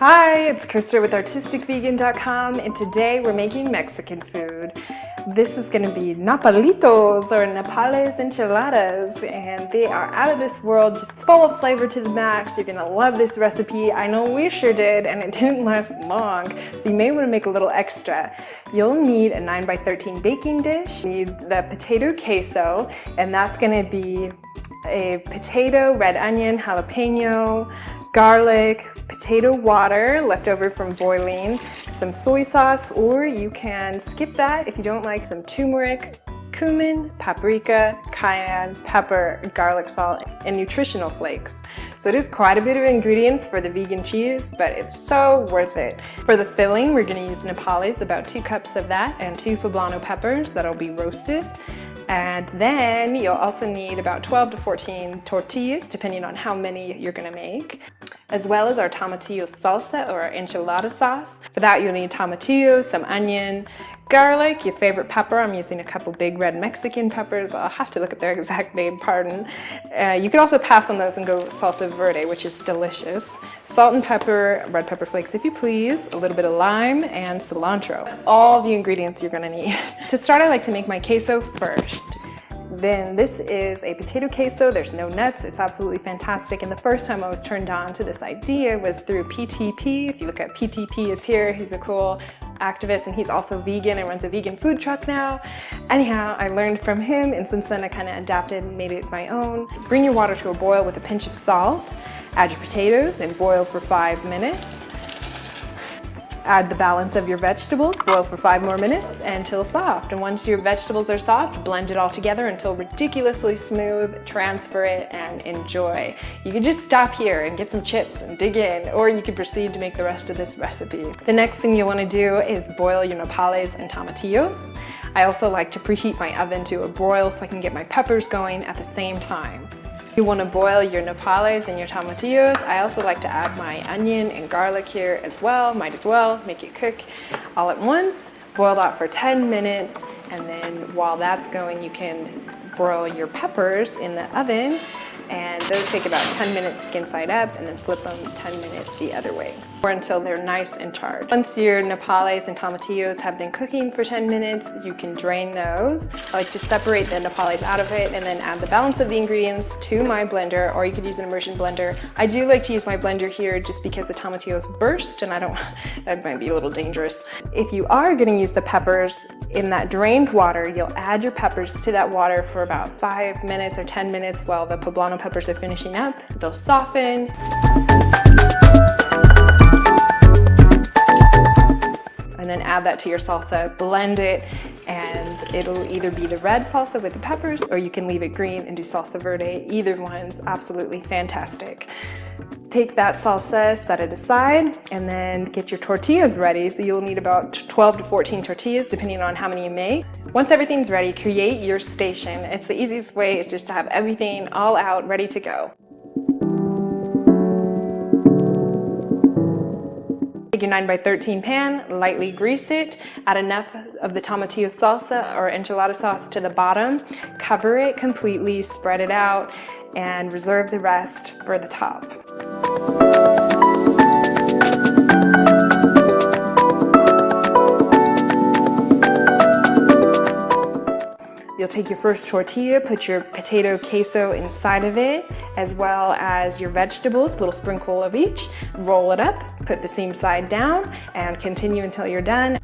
Hi, it's Christa with ArtisticVegan.com, and today we're making Mexican food. This is going to be Nopalitos or Nopales Enchiladas, and they are out of this world, just full of flavor to the max. You're going to love this recipe. I know we sure did, and it didn't last long, so you may want to make a little extra. You'll need a 9x13 baking dish. You need the potato queso, and that's going to be a potato, red onion, jalapeno, garlic, potato water left over from boiling, some soy sauce, or you can skip that if you don't like, some turmeric, cumin, paprika, cayenne, pepper, garlic salt, and nutritional flakes. So it is quite a bit of ingredients for the vegan cheese, but it's so worth it. For the filling, we're going to use nopales, about 2 cups of that, and 2 poblano peppers that'll be roasted. And then you'll also need about 12 to 14 tortillas, depending on how many you're going to make, as well as our Tomatillo Salsa or enchilada sauce. For that, you'll need tomatillos, some onion, garlic, your favorite pepper. I'm using a couple big red Mexican peppers. I'll have to look at their exact name, pardon. You can also pass on those and go Salsa Verde, which is delicious. Salt and pepper, red pepper flakes if you please, a little bit of lime, and cilantro. That's all the ingredients you're gonna need. To start, I like to make my queso first. Then this is a potato queso. There's no nuts. It's absolutely fantastic. And the first time I was turned on to this idea was through PTP. If you look at PTP is here, he's a cool activist and he's also vegan and runs a vegan food truck now. Anyhow, I learned from him and since then I kind of adapted and made it my own. Bring your water to a boil with a pinch of salt. Add your potatoes and boil for 5 minutes. Add the balance of your vegetables, boil for 5 more minutes until soft. And once your vegetables are soft, blend it all together until ridiculously smooth, transfer it, and enjoy. You could just stop here and get some chips and dig in, or you could proceed to make the rest of this recipe. The next thing you want to do is boil your nopales and tomatillos. I also like to preheat my oven to a broil so I can get my peppers going at the same time. You want to boil your nopales and your tomatillos. I also like to add my onion and garlic here as well. Might as well make it cook all at once. Boil that for 10 minutes, and then while that's going, you can broil your peppers in the oven, and those take about 10 minutes skin side up, and then flip them 10 minutes the other way, or until they're nice and charred. Once your nopales and tomatillos have been cooking for 10 minutes, you can drain those. I like to separate the nopales out of it and then add the balance of the ingredients to my blender, or you could use an immersion blender. I do like to use my blender here just because the tomatillos burst, and I don't, that might be a little dangerous. If you are going to use the peppers in that drained water, you'll add your peppers to that water for about 5 minutes or 10 minutes while the poblano peppers are finishing up. They'll soften. And then add that to your salsa, blend it, and it'll either be the red salsa with the peppers, or you can leave it green and do salsa verde. Either one's absolutely fantastic. Take that salsa, set it aside, and then get your tortillas ready. So you'll need about 12 to 14 tortillas, depending on how many you make. Once everything's ready, create your station. It's the easiest way, is just to have everything all out, ready to go. Take your 9x13 pan, lightly grease it, add enough of the tomatillo salsa or enchilada sauce to the bottom, cover it completely, spread it out, and reserve the rest for the top. You'll take your first tortilla, put your potato queso inside of it, as well as your vegetables, a little sprinkle of each. Roll it up, put the seam side down, and continue until you're done.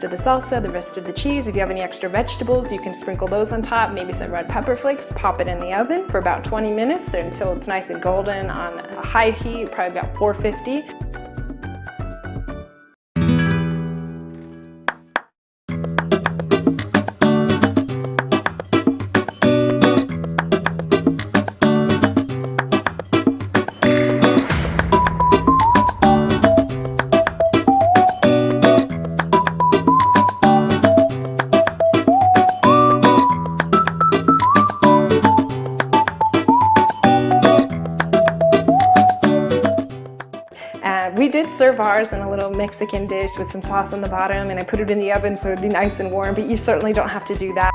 Of the salsa, the rest of the cheese. If you have any extra vegetables, you can sprinkle those on top, maybe some red pepper flakes. Pop it in the oven for about 20 minutes until it's nice and golden on a high heat, probably about 450. did serve ours in a little Mexican dish with some sauce on the bottom, and I put it in the oven so it'd be nice and warm, but you certainly don't have to do that.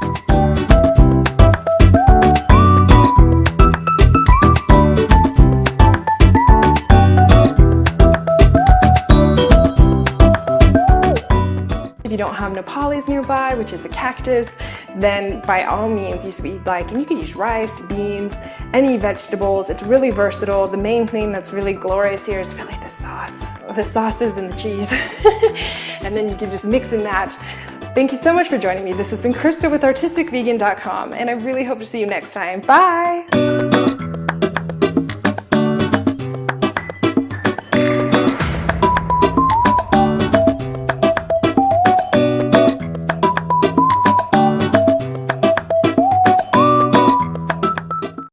If you don't have nopales nearby, which is a cactus, then by all means use what you'd like. And you could use rice, beans, any vegetables. It's really versatile. The main thing that's really glorious here is really the sauce. The sauces and the cheese. And then you can just mix and match. Thank you so much for joining me. This has been Christa with artisticvegan.com, and I really hope to see you next time. Bye!